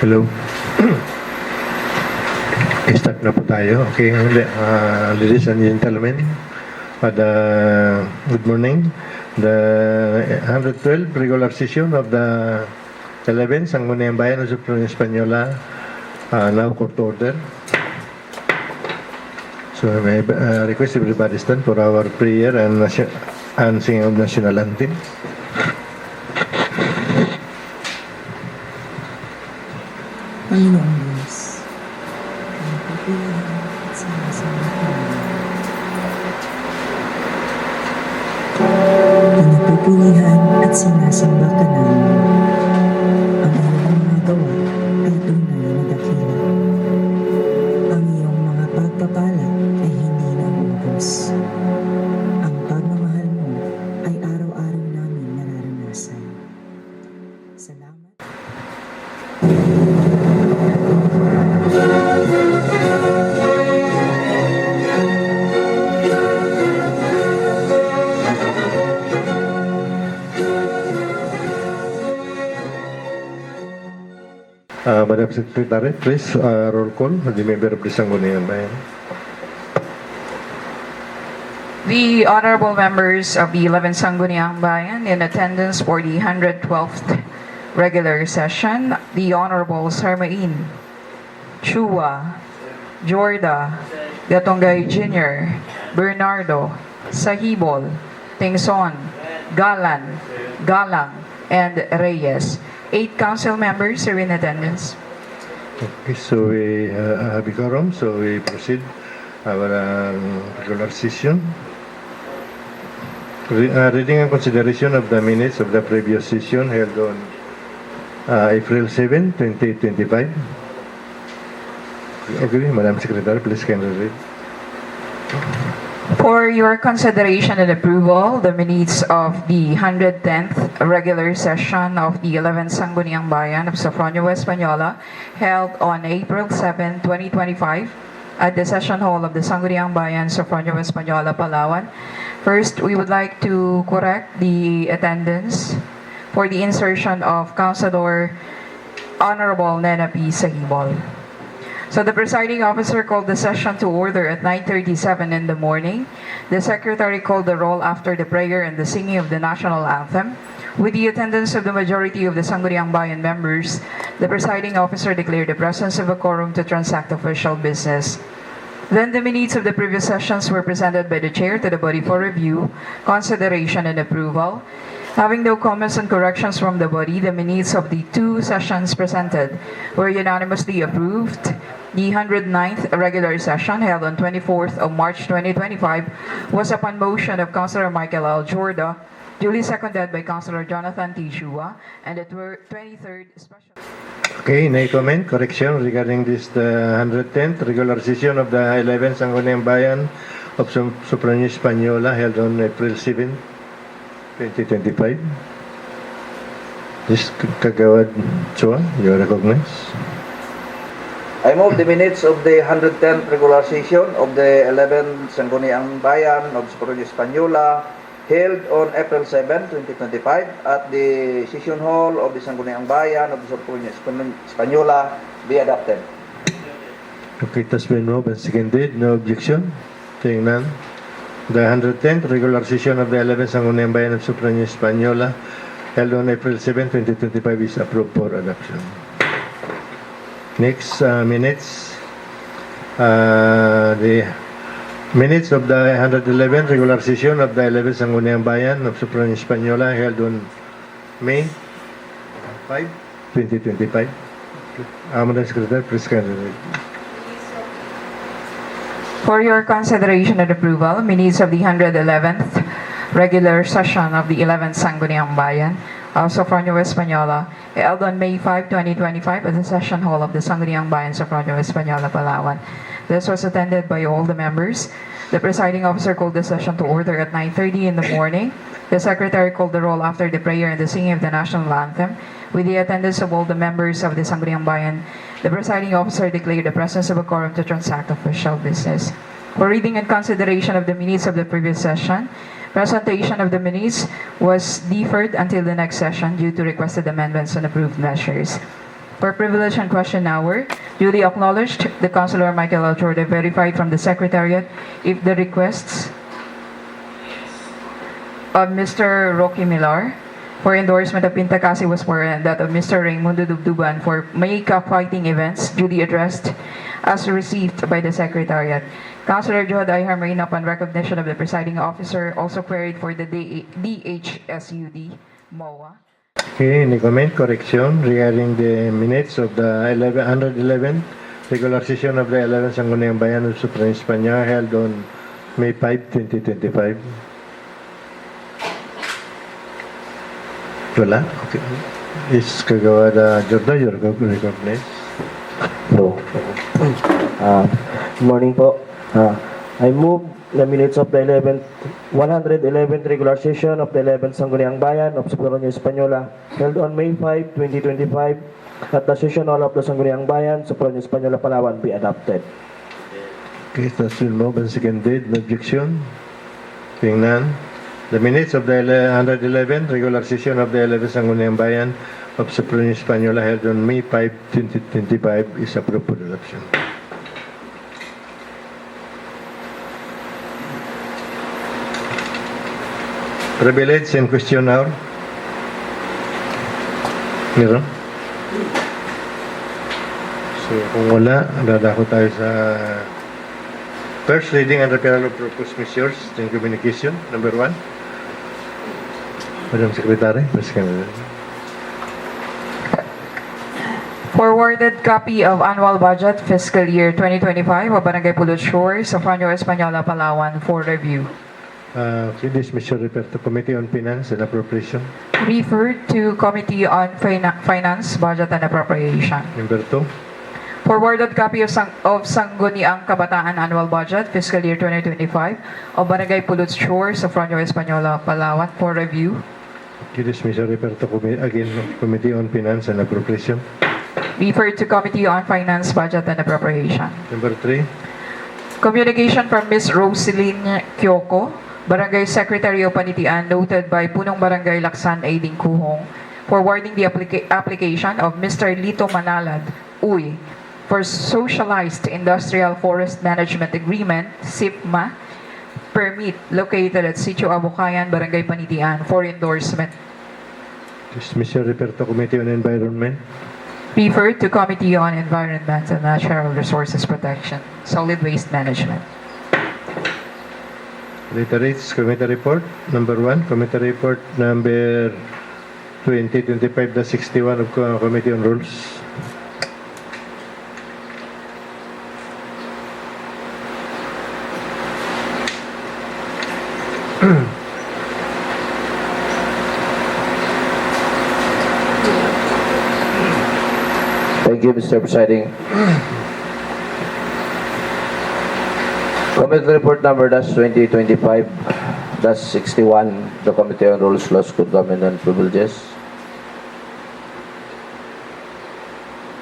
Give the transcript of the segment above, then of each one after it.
Hello. Start na po tayo. Okay, ladies and gentlemen, good morning. The 112 regular session of the 11th Sangguniang Bayan of Supreme Española now court order. So may request everybody stand for our prayer and singing of national anthem. Panginoong Diyos, ang pagpilihan at sinasambatan pinagpupilihan at sinasamba ka namin. Ang iyong mga gawa ay tunay na dakila. Ang iyong mga pagpapala ay hindi nauubos. Ang pagmamahal mo ay araw-araw namin nararanasan. Salamat. Madam Secretary, please roll call the member of the Sangguniang Bayan. The honorable members of the 11th Sangguniang Bayan in attendance for the 112th regular session, the Honorable Sarmain, Chua, Jorda, Gatongay Jr., Bernardo, Sahibol, Tingson, Galan, Galang, and Reyes. 8 council members are in attendance. Okay, so we have a quorum, so we proceed our regular session. Reading and consideration of the minutes of the previous session held on April 7, 2025. Okay, Madam Secretary, please can you read? For your consideration and approval, the minutes of the 110th regular session of the 11th Sangguniang Bayan of Sofronio Española held on April 7, 2025 at the session hall of the Sangguniang Bayan, Sofronio Española, Palawan. First, we would like to correct the attendance for the insertion of Councilor Honorable Nena P. Sahibol. So the presiding officer called the session to order at 9:37 in the morning. The secretary called the roll after the prayer and the singing of the national anthem. With the attendance of the majority of the Sangguniang Bayan members, the presiding officer declared the presence of a quorum to transact official business. Then the minutes of the previous sessions were presented by the chair to the body for review, consideration, and approval. Having no comments and corrections from the body, the minutes of the 2 sessions presented were unanimously approved. The 109th regular session held on 24th of March 2025 was upon motion of Councilor Michael L. Jorda, duly seconded by Councilor Jonathan T. Chua, and the 23rd special... Okay, any comment, correction regarding this the 110th regular session of the 11th Sangguniang Bayan of Supreme Española held on April 7, 2025. This Kagawad Chua, you are recognized. I move the minutes of the 110th regular session of the 11th Sangguniang Bayan of Supreme Española held on April 7, 2025 at the session hall of the Sangguniang Bayan of Supreme Española be adopted. Okay, it has been moved and seconded. No objection. Seeing none. The 110th regular session of the 11th Sangguniang Bayan of Supreme Española held on April 7, 2025 is approved for adoption. Next, minutes. The minutes of the 111th regular session of the 11th Sangguniang Bayan of Supreme Española held on May 5, 2025. Madam Secretary, please can you read? For your consideration and approval, minutes of the 111th regular session of the 11th Sangguniang Bayan of Sofronio Española held on May 5, 2025 at the session hall of the Sangguniang Bayan, Sofronio Española, Palawan. This was attended by all the members. The presiding officer called the session to order at 9:30 in the morning. The secretary called the roll after the prayer and the singing of the national anthem. With the attendance of all the members of the Sangguniang Bayan, the presiding officer declared the presence of a quorum to transact official business. For reading and consideration of the minutes of the previous session, presentation of the minutes was deferred until the next session due to requested amendments and approved measures. For privilege and question hour, duly acknowledged, the Councilor Michael Alchorde verified from the Secretariat if the requests of Mr. Rocky Millar for endorsement of Pintacasi was for and that of Mr. Raimundo Dubduban for Mayka fighting events duly addressed as received by the Secretariat. Councilor Joe Harmain, upon recognition of the presiding officer, also queried for the DHSUD MOA. Okay, any comment, correction regarding the minutes of the 111 regular session of the 11th Sangguniang Bayan of Supreme Espanya held on May 5, 2025? Wala? Okay. Is Kagawada Jordan, you're recognized. No. Good morning po. I move the minutes of the 111th regular session of the 11th Sangguniang Bayan of Supremo Española held on May 5, 2025 at the session hall of the Sangguniang Bayan, Supremo Española, Palawan be adopted. Okay, that's been moved and seconded. No objection? Seeing none. The minutes of the 111th regular session of the 11th Sangguniang Bayan of Supremo Española held on May 5, 2025 is approved for adoption. Privilege and question hour. Meron? So, kung wala, dadako tayo sa first reading and referral of proposed measures in communication. Number 1. Madam Secretary, please come. Forwarded copy of annual budget fiscal year 2025 of Barangay Pulot Shores, Sofranio Española, Palawan for review. Okay, this measure referred to Committee on Finance and Appropriation. Referred to Committee on Finance, Budget and Appropriation. Number 2. Forwarded copy of Sangguniang Kabataan Annual Budget fiscal year 2025 of Barangay Pulot Shores, Sofranio Española, Palawan for review. Okay, this measure referred to Committee on Finance and Appropriation. Referred to Committee on Finance, Budget and Appropriation. Number 3. Communication from Ms. Roseline Kyoko, Barangay Secretary of Panitian, noted by Punong Barangay Laksan Aiding Kuhong, forwarding the application of Mr. Lito Manalad, Uy, for Socialized Industrial Forest Management Agreement, SIPMA, permit located at Sitio Abukayan, Barangay Panitian for endorsement. This measure referred to Committee on Environment. Referred to Committee on Environment and Natural Resources Protection, Solid Waste Management. Reiterates Committee Report. Number 1. Committee Report number 2025-61 of Committee on Rules. Thank you, Mr. Presiding. Committee report number -2025-61, the Committee on Rules, Laws, Good Government and Privileges.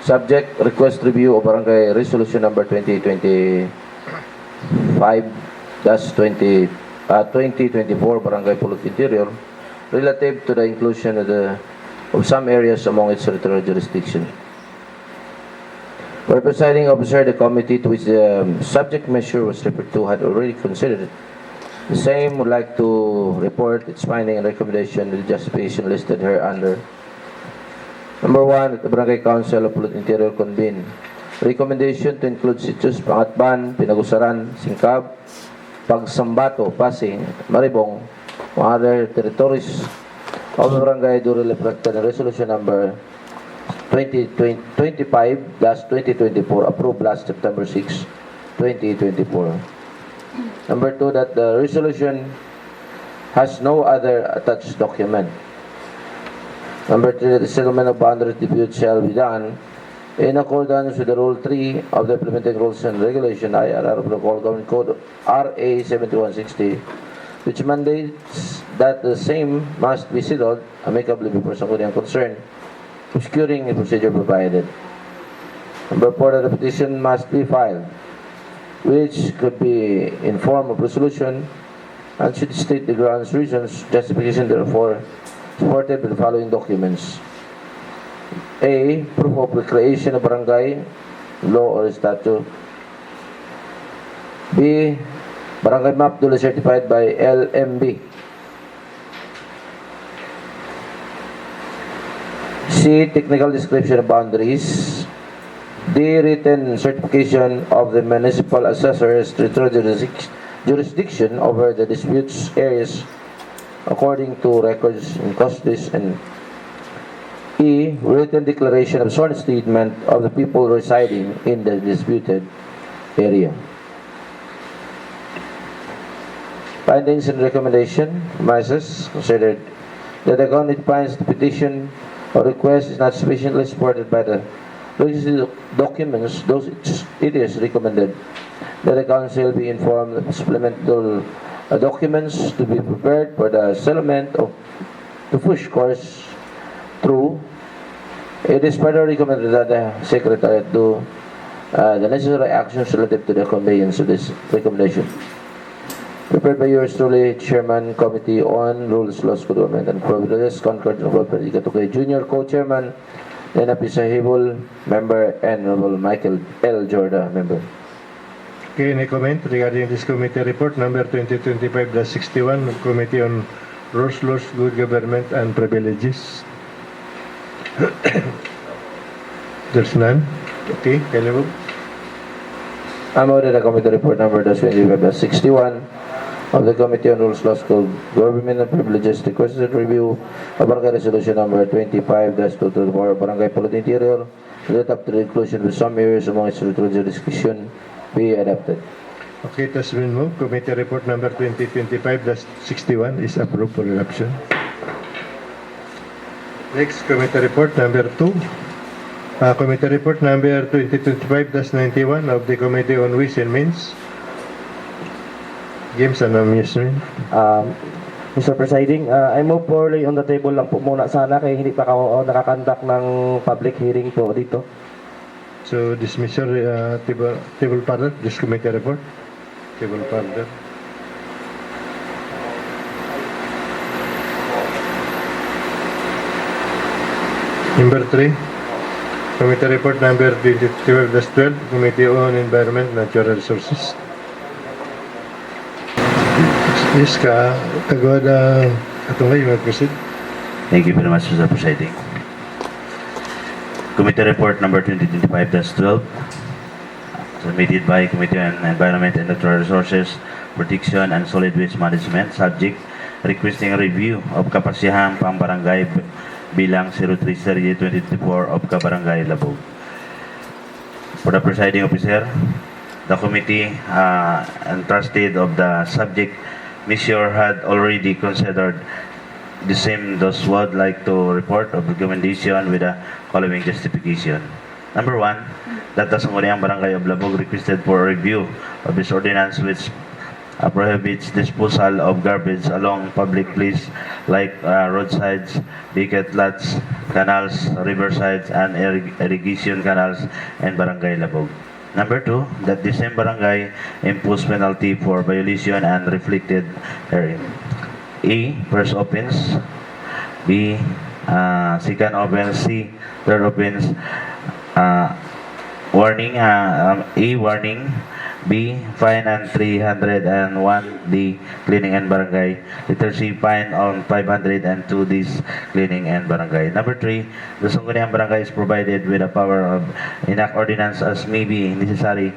Subject, request review of Barangay Resolution number 2024 Barangay Pulot Interior relative to the inclusion of some areas among its territorial jurisdiction. For presiding officer, the committee to which the subject measure was referred to had already considered it. The same would like to report its finding and recommendation with justification listed here under. Number 1, the Barangay Council of Pulot Interior convene. Recommendation to include Sitios, Pangatban, Pinagusaran, Singkab, Pagsambato, Pasig, Maribong, mga other territories of the barangay duly reflected in resolution number 2025-2024 approved last September 6, 2024. Number 2, that the resolution has no other attached document. Number 3, that the settlement of boundary dispute shall be done in accordance with the Rule 3 of the Implementing Rules and Regulation IRR of the Local Government Code RA 7160, which mandates that the same must be settled amicably before Sangguniang concerned, securing a procedure provided. Number 4, that the petition must be filed, which could be in form of resolution and should state the grounds, reasons, justification, therefore supported with the following documents. A. Proof of the creation of barangay, law or statute. B. Barangay map duly certified by LMB. C. Technical description of boundaries. D. Written certification of the municipal assessor's jurisdiction over the disputes areas according to records and custodies, and E. Written declaration of sworn statement of the people residing in the disputed area. Findings and recommendation. MISES considered that the county finds the petition or request is not sufficiently supported by the legislative documents, those it is recommended that the council be informed of supplemental documents to be prepared for the settlement of the push course through. It is further recommended that the Secretariat do the necessary actions relative to the conveyance of this recommendation. Prepared by yours truly, Chairman, Committee on Rules, Laws, Code, and Privileges, Concord, Robert Ikatuke Jr., Co-Chairman, Nena Pisahibol, Member, and Honorable Michael L. Jorda, Member. Okay, any comment regarding this committee report number 2025-61 of Committee on Rules, Laws, Good Government, and Privileges? There's none. Okay, Caleb. I move that the committee report number 2025-61 of the Committee on Rules, Laws, Code, Government, and Privileges requested review of Barangay Resolution number 25-224 Barangay Pulod Interior that up to the inclusion with some areas among its territorial jurisdiction be adopted. Okay, it has been moved. Committee report number 2025-61 is approved for adoption. Next, committee report number 2. Committee report number 2025-91 of the Committee on Ways and Means. Games and Amusement. Mr. Presiding, I move poorly on the table lang po muna sana kaya hindi pa ako nakakandak ng public hearing po dito. So, dismissal, table further, this committee report. Table further. Number 3, committee report number 2012, Committee on Environment, Natural Resources. Yes, Kagawad Atungay, you may proceed. Thank you very much, Mr. Presiding. Committee report number 2025-12, submitted by Committee on Environment and Natural Resources, Protection and Solid Waste Management, subject requesting a review of kapasyahan pang barangay bilang 03 Serie 2024 of Kabarangay Labog. For the presiding officer, the committee entrusted of the subject measure had already considered the same, thus would like to report of recommendation with the following justification. Number 1, that the Sangguniang Barangay of Labog requested for a review of this ordinance which prohibits disposal of garbage along public places like roadsides, vacant lots, canals, riversides, and irrigation canals in Barangay Labog. Number 2, that the same barangay impose penalty for violation and reflected therein. A, first offense. B, second offense. C, third offense. Warning. A, warning. B, fine on 301. D, cleaning and barangay. Letter C, fine on 502. D's, cleaning and barangay. Number 3, the Sangguniang Barangay is provided with the power of enact ordinance as may be necessary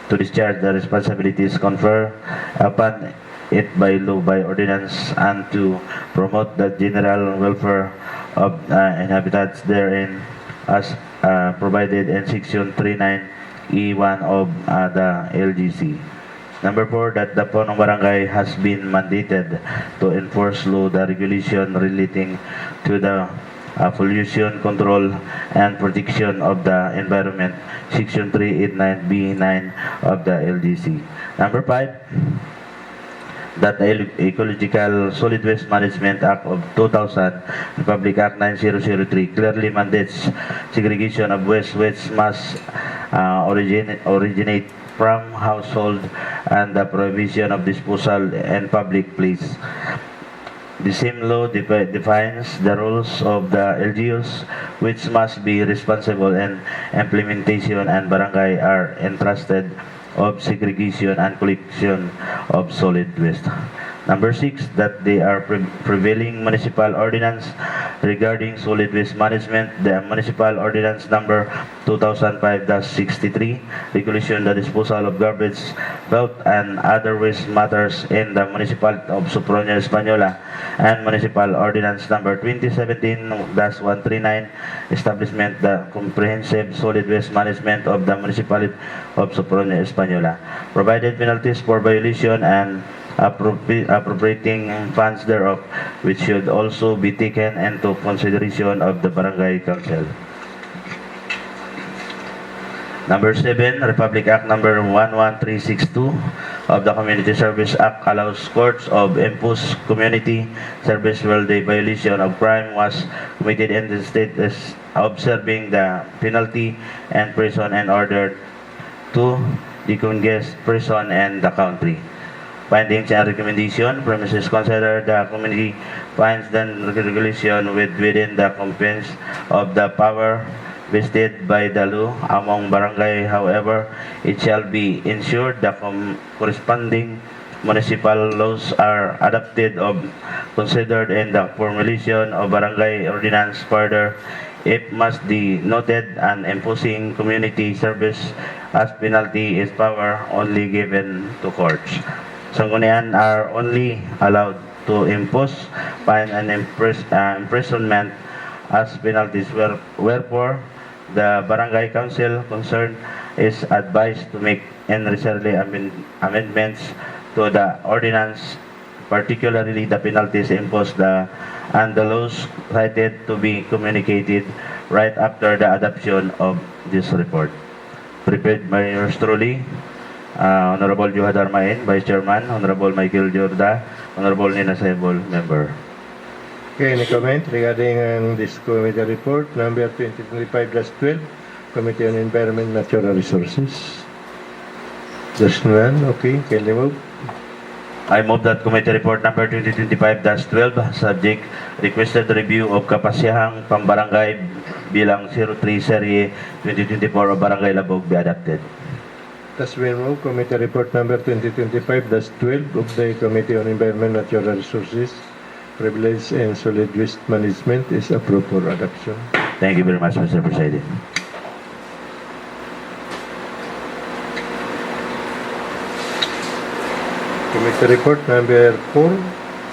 to discharge the responsibilities conferred upon it by law, by ordinance, and to promote the general welfare of inhabitants therein as provided in Section 39E1 of the LGC. Number 4, that the Punong Barangay has been mandated to enforce law the regulation relating to the pollution control and protection of the environment, Section 389B9 of the LGC. Number 5, that the Ecological Solid Waste Management Act of 2000, Republic Act 9003, clearly mandates segregation of waste which must originate from household and the prohibition of disposal in public place. The same law defines the roles of the LGUs, which must be responsible in implementation, and barangay are entrusted of segregation and collection of solid waste. Number 6, that they are prevailing municipal ordinance regarding solid waste management, the municipal ordinance number 2005-63, regulation the disposal of garbage, belt, and other waste matters in the municipality of Sopronia Española, and municipal ordinance number 2017-139, establishment the comprehensive solid waste management of the municipality of Sopronia Española, provided penalties for violation and appropriating funds thereof, which should also be taken into consideration of the Barangay Council. Number 7, Republic Act number 11362 of the Community Service Act allows courts of impose community service where the violation of crime was committed in the state is observing the penalty and prison in order to decongest prison in the country. Findings and recommendation. Premises consider the community finds the regulation within the confines of the power vested by the law among barangay. However, it shall be ensured the corresponding municipal laws are adopted or considered in the formulation of barangay ordinance. Further, it must be noted an imposing community service as penalty is power only given to courts. Sanggunian are only allowed to impose fine and imprisonment as penalties, wherefore the barangay council concerned is advised to make necessary amendments to the ordinance, particularly the penalties imposed and the laws cited to be communicated right after the adoption of this report. Prepared by yours truly, Honorable Joe Darmain, Vice Chairman, Honorable Michael Jorda, Honorable Nina Saibol, Member. Okay, any comment regarding this committee report number 2025-12, Committee on Environment and Natural Resources? There's none. Okay, can you move? I move that committee report number 2025-12, subject requested review of kapasihang pambarangay bilang 03 Serie 2024 of Barangay Labog be adopted. Thus we move committee report number 2025-12 of the Committee on Environment and Natural Resources, Privilege and Solid Waste Management is approved for adoption. Thank you very much, Mr. President. Committee report number 4,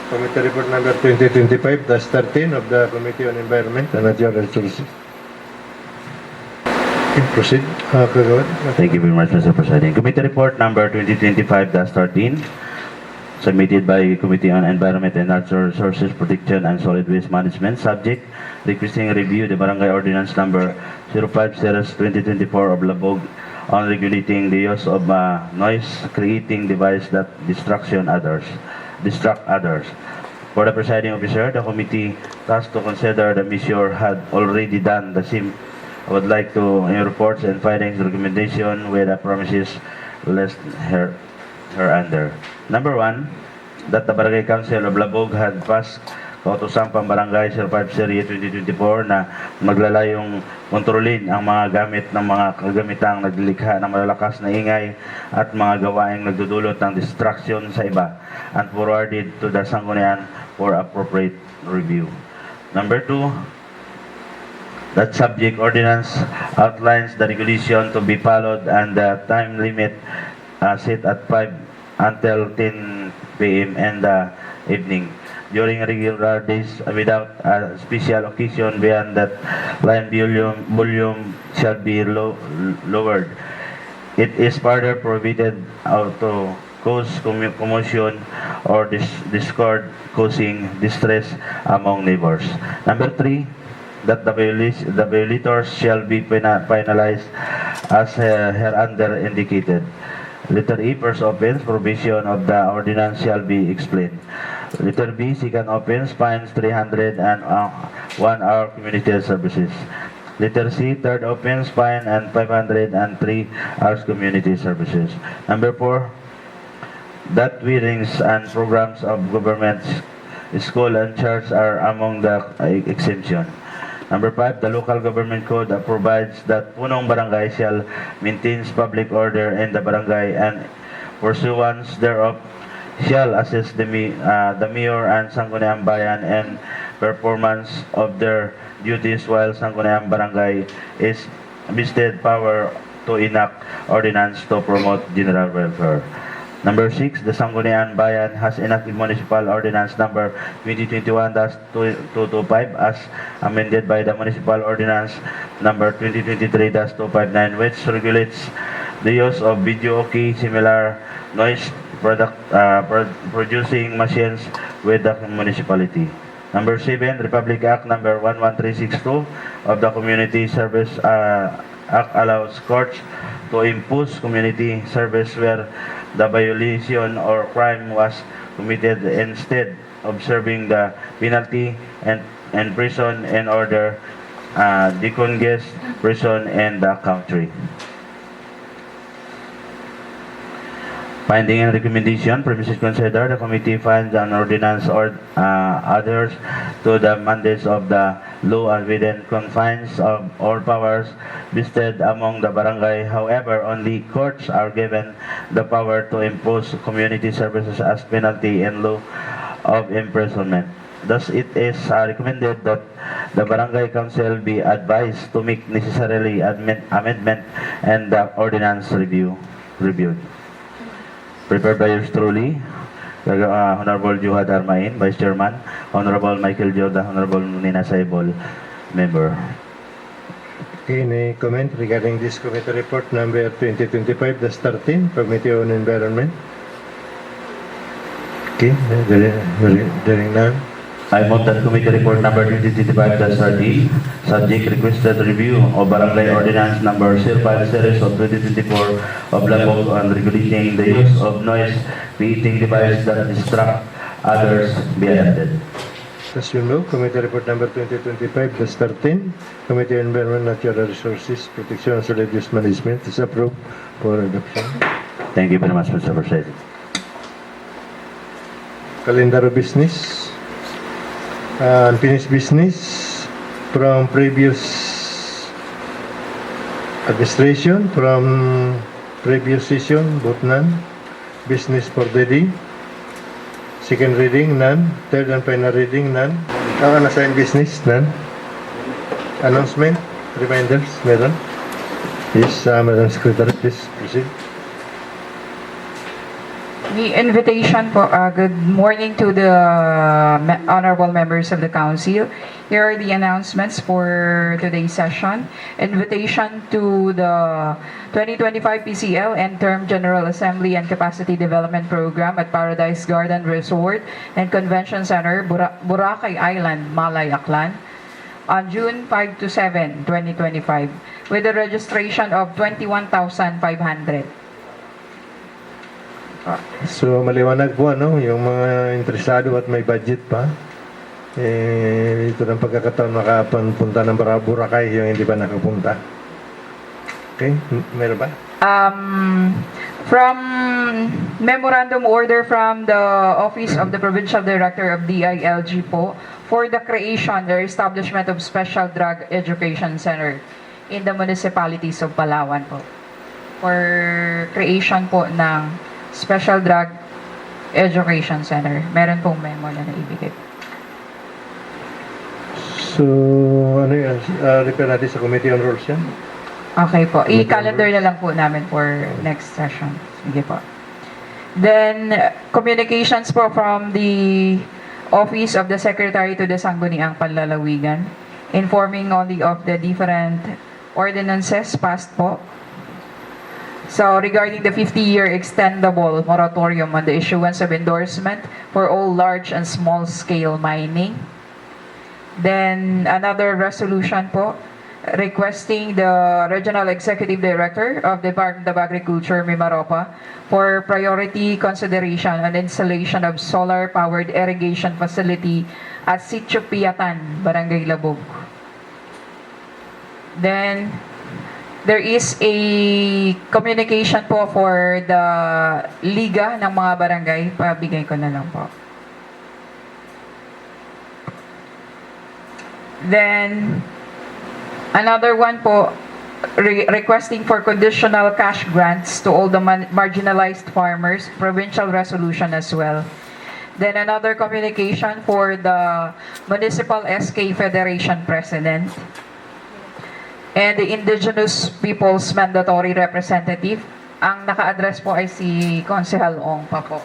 Committee report number 2025-13 of the Committee on Environment and Natural Resources. Okay, proceed. Kagawad. Thank you very much, Mr. President. Committee report number 2025-13, submitted by Committee on Environment and Natural Resources Protection and Solid Waste Management, subject requesting review the Barangay Ordinance number 05/2024 of Labog on regulating the use of noise-creating device that distract others. For the presiding officer, the committee tasked to consider the measure had already done the same. I would like to, in your reports and findings, recommendation with the promises list her under. Number 1, that the Barangay Council of Labog had passed kautosang pambarangay 05 Serie 2024 na maglalayong kontrolin ang mga gamit ng mga kagamitang naglilikha ng malalakas na ingay at mga gawaing nagdudulot ng distraction sa iba and forwarded to the Sanggunian for appropriate review. Number 2, that subject ordinance outlines the regulation to be followed and the time limit set at 5 until 10 p.m. in the evening. During regular days without a special occasion beyond that, line volume shall be lowered. It is further prohibited to cause commotion or discord, causing distress among neighbors. Number 3, that the violators shall be penalized as hereunder indicated. Letter E, first offense, provision of the ordinance shall be explained. Letter B, second offense, fines 300 and 1 hour community services. Letter C, third offense, fine and 500 and 3 hours community services. Number 4, that hearings and programs of government school, and church are among the exemption. Number 5, the local government code provides that punong barangay shall maintains public order in the barangay and pursuance thereof shall assist the mayor and Sangguniang Bayan in performance of their duties while Sangguniang Barangay is vested power to enact ordinance to promote general welfare. Number 6, the Sangguniang Bayan has enacted municipal ordinance number 2021-225 as amended by the municipal ordinance number 2023-259, which regulates the use of video okay similar noise producing machines with the municipality. Number 7, Republic Act number 11362 of the Community Service Act allows courts to impose community service where the violation or crime was committed instead of serving the penalty and prison in order decongest prison in the country. Finding and recommendation, premises considered, the committee finds an ordinance or others to the mandates of the law and within confines of all powers vested among the barangay. However, only courts are given the power to impose community services as penalty in lieu of imprisonment. Thus, it is recommended that the barangay council be advised to make necessarily amendment and the ordinance reviewed. Prepared by yours truly, Honorable Juha Darmain, Vice Chairman, Honorable Michael Jordan, Honorable Nina Saibol, Member. Okay, any comment regarding this committee report number 2025-13, Committee on Environment? Okay, during none. I move that committee report number 2025-30, subject requested review of Barangay Ordinance number 05 series of 2024 of Lagos on regulating the use of noise-creating device that distract others be adopted. As you know, Committee Report number 2025-13, Committee on Environment, Natural Resources, Protection and Solid Waste Management is approved for adoption. Thank you very much, Mr. President. Calendar of business. Unfinished business from previous administration, from previous session, both none. Business for the day. Second reading, none. Third and final reading, none. Unassigned business, none. Announcement, reminders, meron. Yes, Madam Secretary, please proceed. The invitation po, good morning to the honorable members of the council. Here are the announcements for today's session. Invitation to the 2025 PCL and Term General Assembly and Capacity Development Program at Paradise Garden Resort and Convention Center, Boracay Island, Malay, Aklan, on June 5 to 7, 2025, with a registration of 21,500. So maliwanag po yung mga interesado at may budget pa. Ito ng pagkakataon makapunta ng Boracay yung hindi pa nakapunta. Okay, meron ba? From memorandum order from the Office of the Provincial Director of DILG po for the creation or establishment of Special Drug Education Center in the municipalities of Palawan po. For creation po ng Special Drug Education Center. Meron pong memo na naibigay. So, ano yan? Refer natin sa Committee on Rules yan? Okay po. I-calendar na lang po namin for next session. Sige po. Then, communications po from the Office of the Secretary to the Sangguniang Panlalawigan, informing only of the different ordinances passed po. So, regarding the 50-year extendable moratorium on the issuance of endorsement for all large and small-scale mining. Then, another resolution po, requesting the Regional Executive Director of the Department of Agriculture, Mimaropa, for priority consideration on installation of solar-powered irrigation facility at Sitio Piatan, Barangay Labog. Then, there is a communication po for the Liga ng mga barangay. Pabigay ko na lang po. Then, another one po, requesting for conditional cash grants to all the marginalized farmers, provincial resolution as well. Then another communication for the Municipal SK Federation President and the Indigenous Peoples Mandatory Representative. Ang naka-address po ay si Consehal Ong pa po.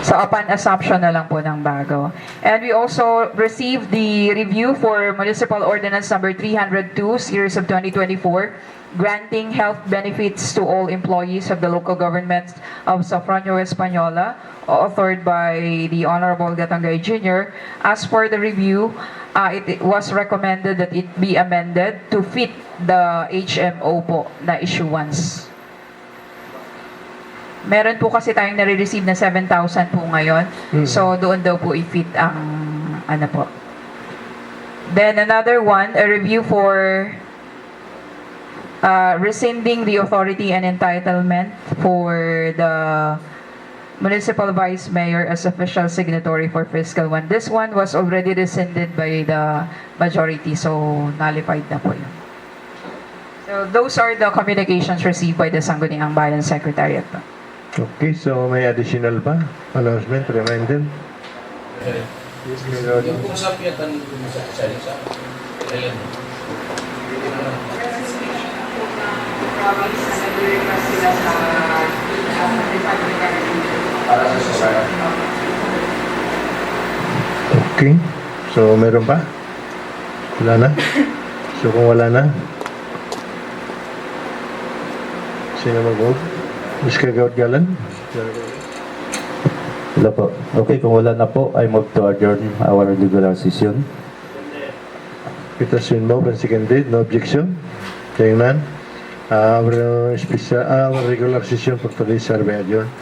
So upon assumption na lang po ng bago. And we also received the review for Municipal Ordinance number 302, series of 2024, granting health benefits to all employees of the local governments of Sofronio Española, authored by the Honorable Gatangay Jr. As for the review, it was recommended that it be amended to fit the HMO po na issuance. Meron po kasi tayong nare-receive na 7,000 po ngayon. So, doon daw po i-fit ang ano po. Then, another one, a review for rescinding the authority and entitlement for the Municipal Vice Mayor as official signatory for Fiscal 1. This one was already rescinded by the majority, so nullified na po yun. So, those are the communications received by the Sangguniang Bayan Secretariat po. Okay, so may additional pa? Announcement, reminder? Yung kung sa piyatan ko sa salisa, kailan? Okay, so meron pa? Wala na? So kung wala na, sino mag-vote? Ms. Kagawad Galan? Wala po. Okay, kung wala na po, I move to adjourn our regular session. It has been moved and seconded. No objection? Hearing none. Our regular session for today is adjourned.